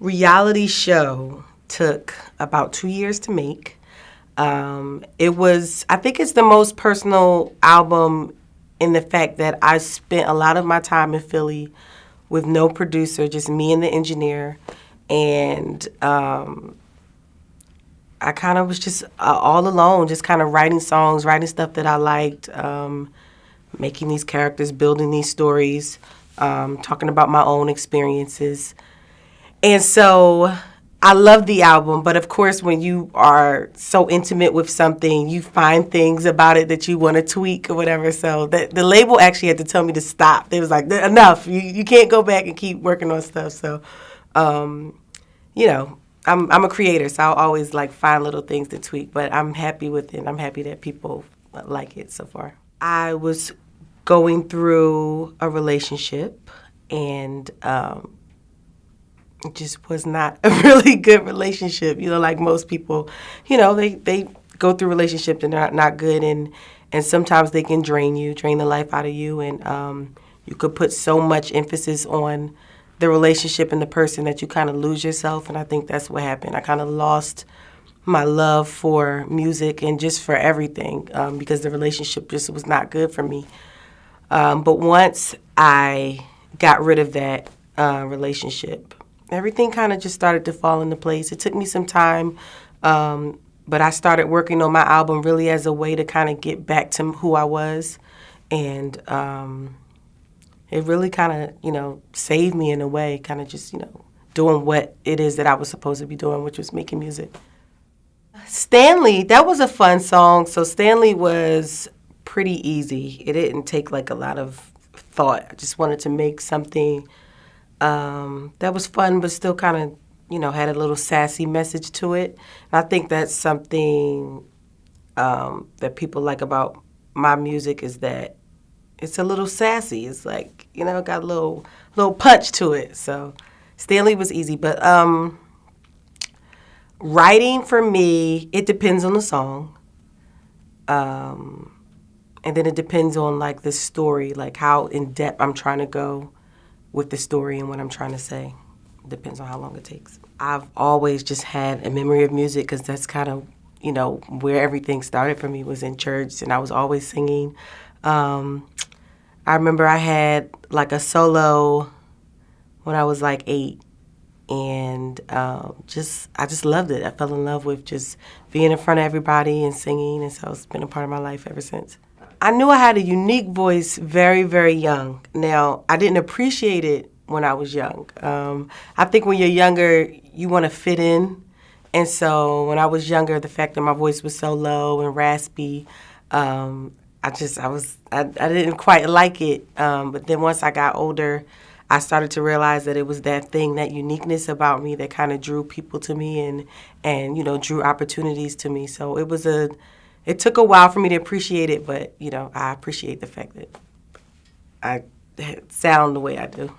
reality show took about 2 years to make. I think it's the most personal album in the fact that I spent a lot of my time in Philly with no producer, just me and the engineer. And I kind of was just all alone, just kind of writing songs, writing stuff that I liked, making these characters, building these stories, talking about my own experiences. And so I love the album, but of course when you are so intimate with something, you find things about it that you want to tweak or whatever. So the label actually had to tell me to stop. They was like, enough, you can't go back and keep working on stuff. So, you know, I'm a creator, so I'll always like find little things to tweak, but I'm happy with it. I'm happy that people like it so far. I was going through a relationship, and it just was not a really good relationship. You know, like most people, you know, they go through relationships and they're not good, and sometimes they can drain the life out of you, and you could put so much emphasis on the relationship and the person that you kind of lose yourself, and I think that's what happened. I kind of lost my love for music and just for everything because the relationship just was not good for me. But once I got rid of that relationship, everything kind of just started to fall into place. It took me some time, but I started working on my album really as a way to kind of get back to who I was, and it really kind of, you know, saved me in a way, kind of just, you know, doing what it is that I was supposed to be doing, which was making music. Stanley, that was a fun song. So Stanley was pretty easy. It didn't take like a lot of thought. I just wanted to make something that was fun, but still kind of, you know, had a little sassy message to it. And I think that's something that people like about my music is that it's a little sassy. It's like, you know, got a little punch to it. So Stanley was easy, but writing for me, it depends on the song. And then it depends on like the story, like how in depth I'm trying to go with the story and what I'm trying to say. It depends on how long it takes. I've always just had a memory of music because that's kind of, you know, where everything started for me was in church, and I was always singing. I remember I had like a solo when I was like 8, and I just loved it. I fell in love with just being in front of everybody and singing, and so it's been a part of my life ever since. I knew I had a unique voice very, very young. Now, I didn't appreciate it when I was young. I think when you're younger, you want to fit in, and so when I was younger, the fact that my voice was so low and raspy, I didn't quite like it, but then once I got older, I started to realize that it was that thing, that uniqueness about me that kind of drew people to me and you know, drew opportunities to me. So it took a while for me to appreciate it, but you know, I appreciate the fact that I sound the way I do.